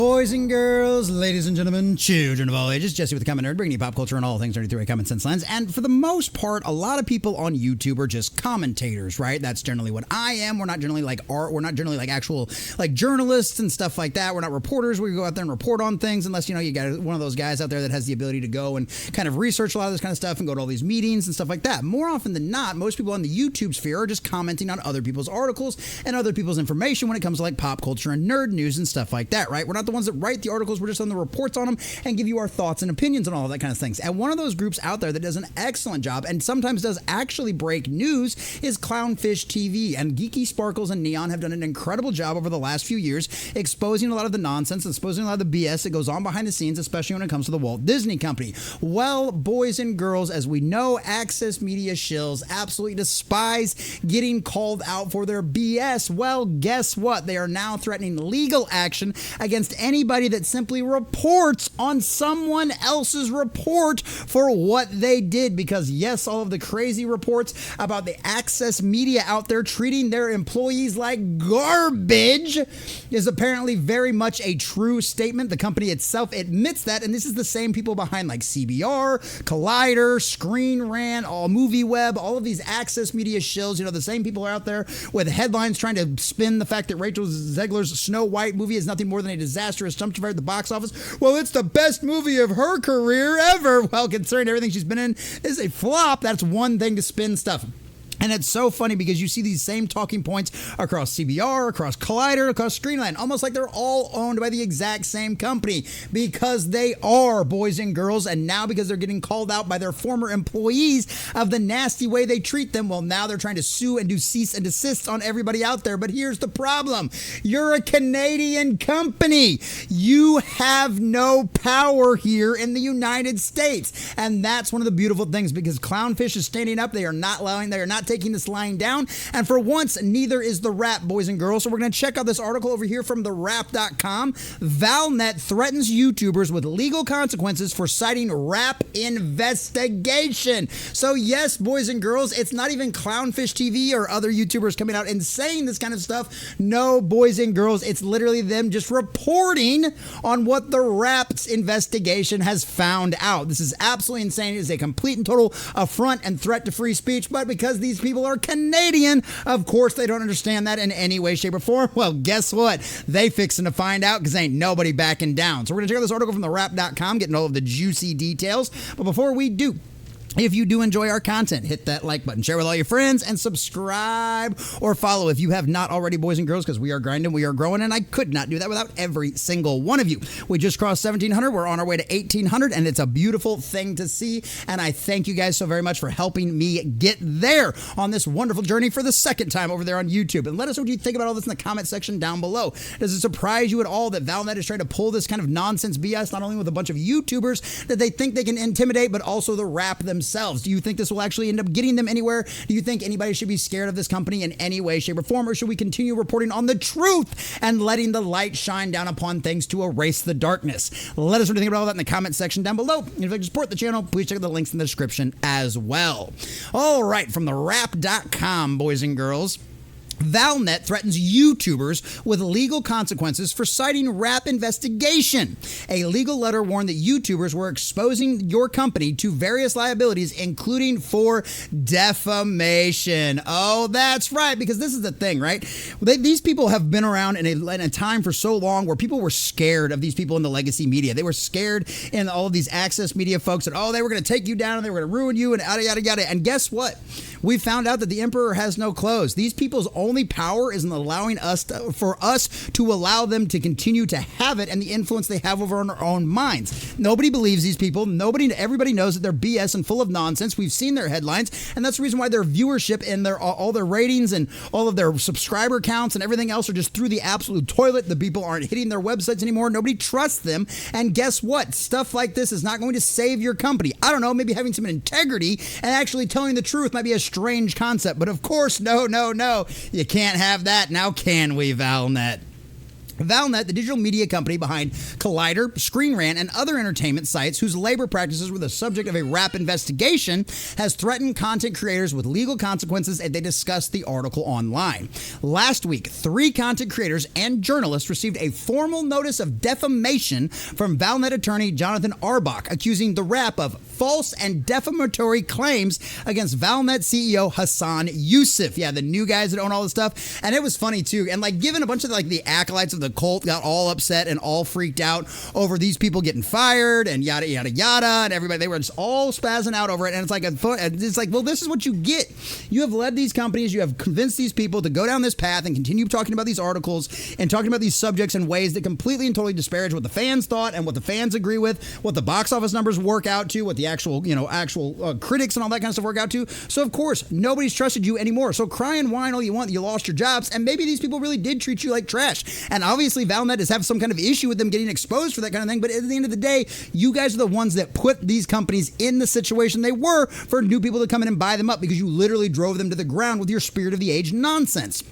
Boys and girls, ladies and gentlemen, children of all ages, Jesse with the Common Nerd, bringing you pop culture and all things nerdy through a common sense lens. And for the most part, a lot of people on YouTube are just commentators, right? That's generally what I am. We're not generally like art. We're not generally like actual like journalists and stuff like that. We're not reporters. We go out there and report on things unless, you know, you got one of those guys out there that has the ability to go and kind of research a lot of this kind of stuff and go to all these meetings and stuff like that. More often than not, most people on the YouTube sphere are just commenting on other people's articles and other people's information when it comes to like pop culture and nerd news and stuff like that, right? We're not the ones that write the articles, we're just on the reports on them and give you our thoughts and opinions on all of that kind of things. And one of those groups out there that does an excellent job and sometimes does actually break news is Clownfish TV. And Geeky Sparkles and Neon have done an incredible job over the last few years exposing a lot of the nonsense, exposing a lot of the BS that goes on behind the scenes, especially when it comes to the Walt Disney Company. Well, boys and girls, as we know, Access Media shills absolutely despise getting called out for their BS. Well, guess what? They are now threatening legal action against anybody that simply reports on someone else's report for what they did. Because yes, all of the crazy reports about the Access Media out there treating their employees like garbage is apparently very much a true statement. The company itself admits that, and this is the same people behind like CBR, Collider, Screen Rant, all Movie Web, all of these Access Media shills. You know, the same people are out there with headlines trying to spin the fact that Rachel Zegler's Snow White movie is nothing more than a disastrous jump at the box office. Well, it's the best movie of her career ever. Well, considering everything she's been in is a flop, that's one thing to spin stuff. And it's so funny because you see these same talking points across CBR, across Collider, across Screenland, almost like they're all owned by the exact same company, because they are, boys and girls. And now because they're getting called out by their former employees of the nasty way they treat them, well, now they're trying to sue and do cease and desist on everybody out there. But here's the problem. You're a Canadian company. You have no power here in the United States. And that's one of the beautiful things, because Clownfish is standing up. They are not taking this lying down, and for once neither is the Wrap, boys and girls. So we're going to check out this article over here from thewrap.com. Valnet threatens YouTubers with legal consequences for citing Wrap investigation. So yes, boys and girls, it's not even Clownfish TV or other YouTubers coming out and saying this kind of stuff. No, boys and girls, it's literally them just reporting on what the Wrap's investigation has found out. This is absolutely insane. It is a complete and total affront and threat to free speech, but because these people are Canadian, of course they don't understand that in any way, shape, or form. Well, guess what? They fixing to find out, because ain't nobody backing down. So we're going to check out this article from thewrap.com, getting all of the juicy details. But before we do, if you do enjoy our content, hit that like button, share with all your friends, and subscribe or follow if you have not already, boys and girls, because we are grinding, we are growing, and I could not do that without every single one of you. We just crossed 1,700. We're on our way to 1,800, and it's a beautiful thing to see, and I thank you guys so very much for helping me get there on this wonderful journey for the second time over there on YouTube. And let us know what you think about all this in the comment section down below. Does it surprise you at all that Valnet is trying to pull this kind of nonsense BS, not only with a bunch of YouTubers that they think they can intimidate, but also the Wrap themselves? Do you think this will actually end up getting them anywhere? Do you think anybody should be scared of this company in any way, shape, or form? Or should we continue reporting on the truth and letting the light shine down upon things to erase the darkness? Let us know what you think about all that in the comment section down below. And if you'd like to support the channel, please check out the links in the description as well. All right, from thewrap.com, boys and girls. Valnet threatens YouTubers with legal consequences for citing Wrap investigation. A legal letter warned that YouTubers were exposing your company to various liabilities, including for defamation. Oh, that's right, because this is the thing, right? These people have been around in a time for so long where people were scared of these people in the legacy media. They were scared in all of these Access Media folks that, oh, they were going to take you down and they were going to ruin you and yada, yada, yada. And guess what? We found out that the emperor has no clothes. These people's only power is in allowing us to allow them to continue to have it and the influence they have over our own minds. Nobody believes these people. Everybody knows that they're BS and full of nonsense. We've seen their headlines, and that's the reason why their viewership and all their ratings and all of their subscriber counts and everything else are just through the absolute toilet. The people aren't hitting their websites anymore. Nobody trusts them. And guess what? Stuff like this is not going to save your company. I don't know, maybe having some integrity and actually telling the truth might be a strange concept, but of course, no. You can't have that now, can we, Valnet? Valnet, the digital media company behind Collider, Screen Rant, and other entertainment sites whose labor practices were the subject of a rap investigation, has threatened content creators with legal consequences if they discuss the article online. Last week, 3 content creators and journalists received a formal notice of defamation from Valnet attorney Jonathan Arbach, accusing the rap of false and defamatory claims against Valnet CEO Hassan Youssef. Yeah, the new guys that own all this stuff. And it was funny too. And like, given a bunch of like the acolytes of the cult got all upset and all freaked out over these people getting fired and yada yada yada, and everybody, they were just all spazzing out over it. And it's like, well, this is what you get. You have led these companies, you have convinced these people to go down this path and continue talking about these articles and talking about these subjects in ways that completely and totally disparage what the fans thought and what the fans agree with, what the box office numbers work out to, what the actual critics and all that kind of stuff work out to. So of course nobody's trusted you anymore. So cry and whine all you want, you lost your jobs, and maybe these people really did treat you like trash. And obviously Valnet does have some kind of issue with them getting exposed for that kind of thing. But at the end of the day, you guys are the ones that put these companies in the situation they were for new people to come in and buy them up, because you literally drove them to the ground with your spirit of the age nonsense.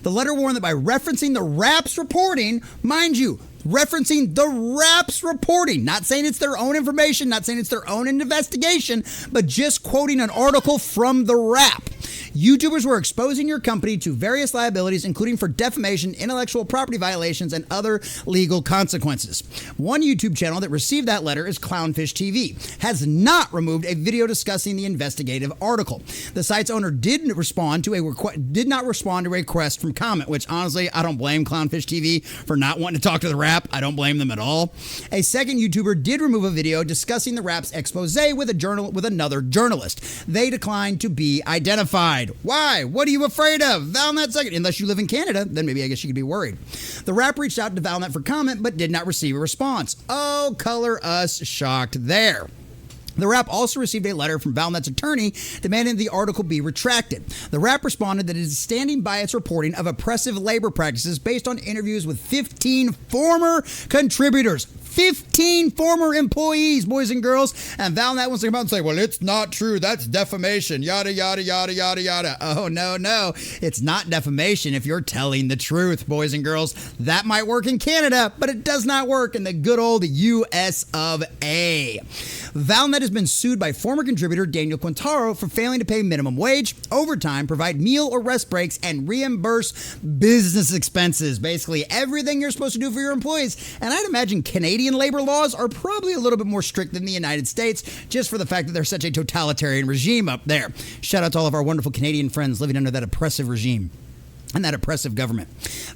The letter warned that by referencing the Rap's reporting, mind you, referencing the Rap's reporting, not saying it's their own information, not saying it's their own investigation, but just quoting an article from the Rap. YouTubers were exposing your company to various liabilities, including for defamation, intellectual property violations, and other legal consequences. One YouTube channel that received that letter is Clownfish TV, has not removed a video discussing the investigative article. The site's owner did not respond to a request from comment, which honestly, I don't blame Clownfish TV for not wanting to talk to the Rap. I don't blame them at all. A second YouTuber did remove a video discussing the Rap's expose with another journalist. They declined to be identified. Why? What are you afraid of? Valnet second. Unless you live in Canada, then maybe I guess you could be worried. The Rap reached out to Valnet for comment, but did not receive a response. Oh, color us shocked there. The Rap also received a letter from Valnet's attorney demanding the article be retracted. The Rap responded that it is standing by its reporting of oppressive labor practices based on interviews with 15 former contributors. 15 former employees, boys and girls, and Valnet wants to come out and say, well, it's not true, that's defamation, yada, yada, yada, yada, yada. Oh, no, it's not defamation if you're telling the truth, boys and girls. That might work in Canada, but it does not work in the good old US of A. Valnet has been sued by former contributor Daniel Quintaro for failing to pay minimum wage, overtime, provide meal or rest breaks, and reimburse business expenses. Basically, everything you're supposed to do for your employees. And I'd imagine Canadian labor laws are probably a little bit more strict than the United States, just for the fact that there's such a totalitarian regime up there. Shout out to all of our wonderful Canadian friends living under that oppressive regime and that oppressive government.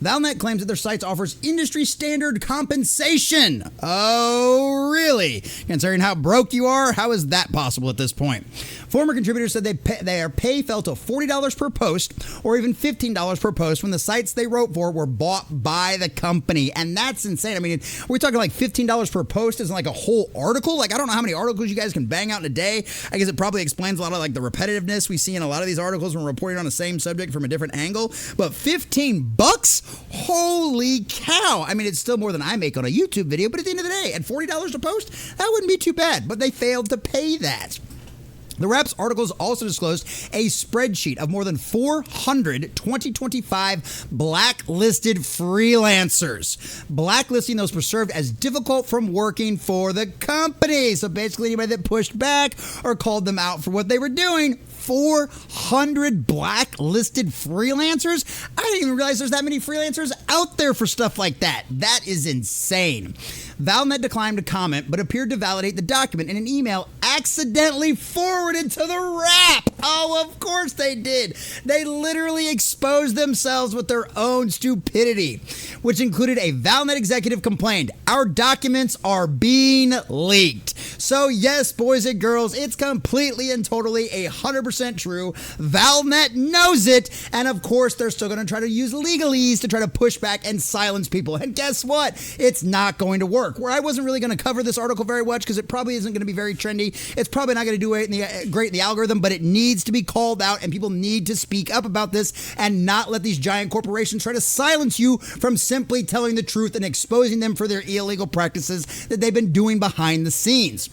Valnet claims that their site offers industry standard compensation. Oh, really? Considering how broke you are, how is that possible at this point? Former contributors said their pay fell to $40 per post or even $15 per post when the sites they wrote for were bought by the company. And that's insane. I mean, we're talking like $15 per post isn't like a whole article. Like, I don't know how many articles you guys can bang out in a day. I guess it probably explains a lot of like the repetitiveness we see in a lot of these articles when we're reporting on the same subject from a different angle. But $15? Holy cow. I mean, it's still more than I make on a YouTube video, but at the end of the day, at $40 a post, that wouldn't be too bad. But they failed to pay that. The Rap's articles also disclosed a spreadsheet of more than 400 2025 blacklisted freelancers. Blacklisting those were served as difficult from working for the company. So basically anybody that pushed back or called them out for what they were doing. 400 blacklisted freelancers? I didn't even realize there's that many freelancers out there for stuff like that. That is insane. Valnet declined to comment, but appeared to validate the document in an email accidentally forwarded to the Rap. Oh, of course they did. They literally exposed themselves with their own stupidity, which included a Valnet executive complained, "Our documents are being leaked." So yes, boys and girls, it's completely and totally 100% true. Valnet knows it, and of course they're still going to try to use legalese to try to push back and silence people. And guess what? It's not going to work. Where I wasn't really going to cover this article very much because it probably isn't going to be very trendy. It's probably not going to do great in the algorithm, but it needs to be called out, and people need to speak up about this and not let these giant corporations try to silence you from simply telling the truth and exposing them for their illegal practices that they've been doing behind the scenes.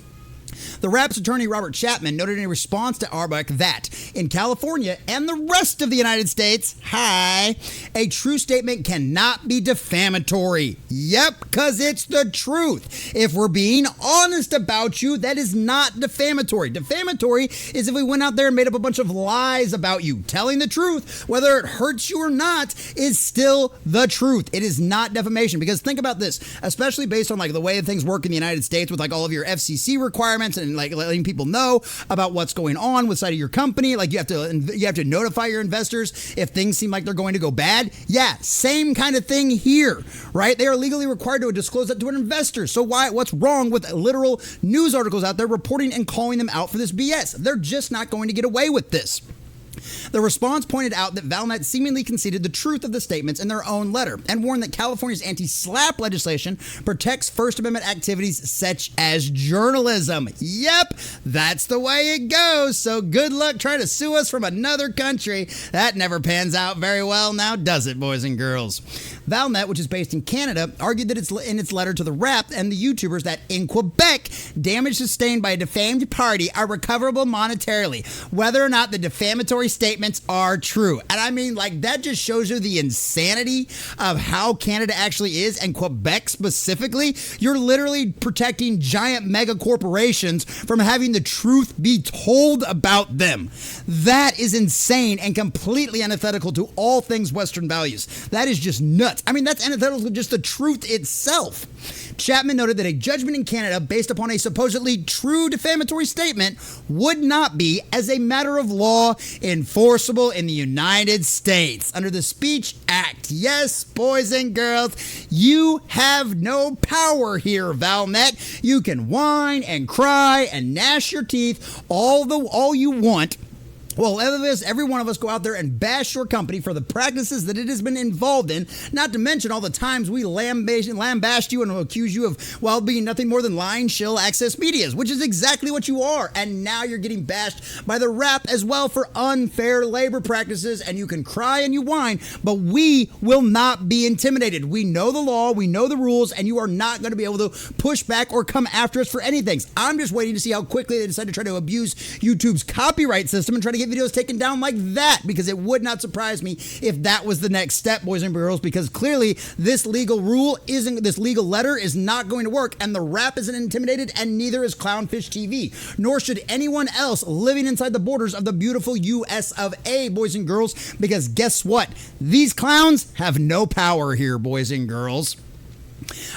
The Rap's attorney, Robert Chapman, noted in a response to Arbeck that in California and the rest of the United States, a true statement cannot be defamatory. Yep, because it's the truth. If we're being honest about you, that is not defamatory. Defamatory is if we went out there and made up a bunch of lies about you. Telling the truth, whether it hurts you or not, is still the truth. It is not defamation. Because think about this, especially based on like the way things work in the United States with like all of your FCC requirements and like letting people know about what's going on with side of your company. Like you have to notify your investors if things seem like they're going to go bad. Yeah, same kind of thing here, right? They are legally required to disclose that to an investor. So what's wrong with literal news articles out there reporting and calling them out for this BS? They're just not going to get away with this. The response pointed out that Valnet seemingly conceded the truth of the statements in their own letter and warned that California's anti-SLAPP legislation protects First Amendment activities such as journalism. Yep, that's the way it goes. So good luck trying to sue us from another country. That never pans out very well now, does it, boys and girls? Valnet, which is based in Canada, argued that in its letter to the Rap and the YouTubers that in Quebec, damage sustained by a defamed party are recoverable monetarily, whether or not the defamatory statements are true. And I mean, like, that just shows you the insanity of how Canada actually is, and Quebec specifically. You're literally protecting giant mega corporations from having the truth be told about them. That is insane and completely antithetical to all things Western values. That is just nuts. I mean, that's antithetical to just the truth itself. Chapman noted that a judgment in Canada based upon a supposedly true defamatory statement would not be, as a matter of law, enforceable in the United States under the Speech Act. Yes, boys and girls, you have no power here, Valnet. You can whine and cry and gnash your teeth all you want. Well, every one of us go out there and bash your company for the practices that it has been involved in, not to mention all the times we lambast you and accuse you of, well, being nothing more than lying, shill, access medias, which is exactly what you are. And now you're getting bashed by the Rap as well for unfair labor practices, and you can cry and you whine, but we will not be intimidated. We know the law, we know the rules, and you are not going to be able to push back or come after us for anything. I'm just waiting to see how quickly they decide to try to abuse YouTube's copyright system and try to get videos taken down like that, because it would not surprise me if that was the next step, boys and girls, because clearly this legal letter is not going to work, and the Rap isn't intimidated, and neither is Clownfish TV, nor should anyone else living inside the borders of the beautiful US of A, boys and girls, because guess what? These clowns have no power here, boys and girls.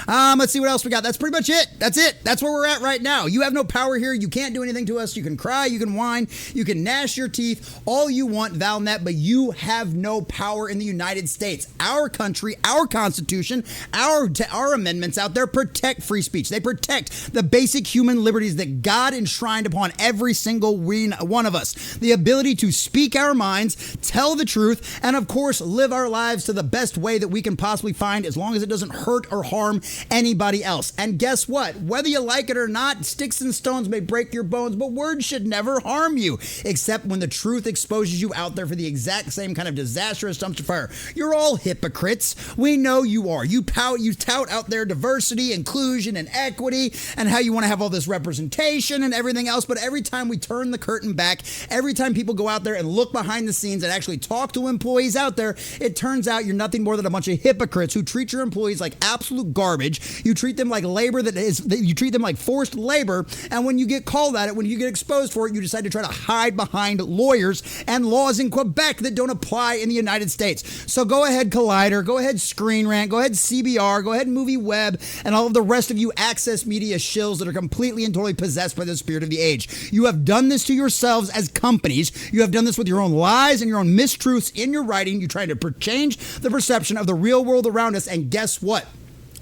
Let's see what else we got. That's pretty much it. That's it. That's where we're at right now. You have no power here. You can't do anything to us. You can cry, you can whine, you can gnash your teeth, all you want, Valnet, but you have no power in the United States. Our country, our Constitution, our amendments out there protect free speech. They protect the basic human liberties that God enshrined upon every single one of us. The ability to speak our minds, tell the truth, and of course, live our lives to the best way that we can possibly find, as long as it doesn't hurt or harm anybody else. And guess what? Whether you like it or not, sticks and stones may break your bones, but words should never harm you, except when the truth exposes you out there for the exact same kind of disastrous dumpster fire. You're all hypocrites. We know you are. You tout out there diversity, inclusion, and equity, and how you want to have all this representation and everything else, but every time we turn the curtain back, every time people go out there and look behind the scenes and actually talk to employees out there, it turns out you're nothing more than a bunch of hypocrites who treat your employees like absolute garbage. You treat them like labor you treat them like forced labor, and when you get called at it, when you get exposed for it, you decide to try to hide behind lawyers and laws in Quebec that don't apply in the United States. So go ahead, Collider, go ahead, Screen Rant, go ahead, CBR, go ahead, Movie Web, and all of the rest of you access media shills that are completely and totally possessed by the spirit of the age. You have done this to yourselves as companies. You have done this with your own lies and your own mistruths in your writing. You try to change the perception of the real world around us, and guess what?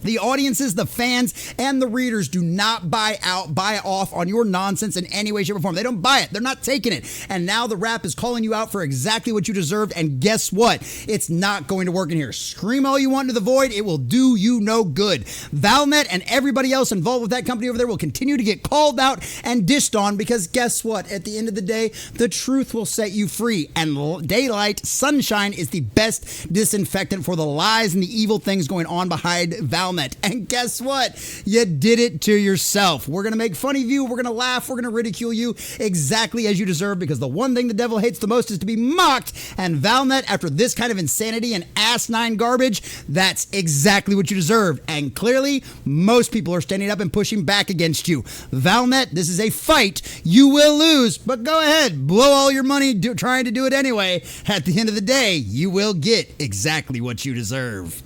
The audiences, the fans, and the readers do not buy off on your nonsense in any way, shape, or form. They don't buy it. They're not taking it. And now the Rap is calling you out for exactly what you deserved. And guess what? It's not going to work in here. Scream all you want into the void. It will do you no good. Valnet and everybody else involved with that company over there will continue to get called out and dissed on, because guess what? At the end of the day, the truth will set you free. And daylight, sunshine is the best disinfectant for the lies and the evil things going on behind Valnet Valnet. And guess what? You did it to yourself. We're going to make fun of you. We're going to laugh. We're going to ridicule you exactly as you deserve, because the one thing the devil hates the most is to be mocked. And Valnet, after this kind of insanity and asinine garbage, that's exactly what you deserve. And clearly, most people are standing up and pushing back against you. Valnet, this is a fight. You will lose, but go ahead. Blow all your money trying to do it anyway. At the end of the day, you will get exactly what you deserve.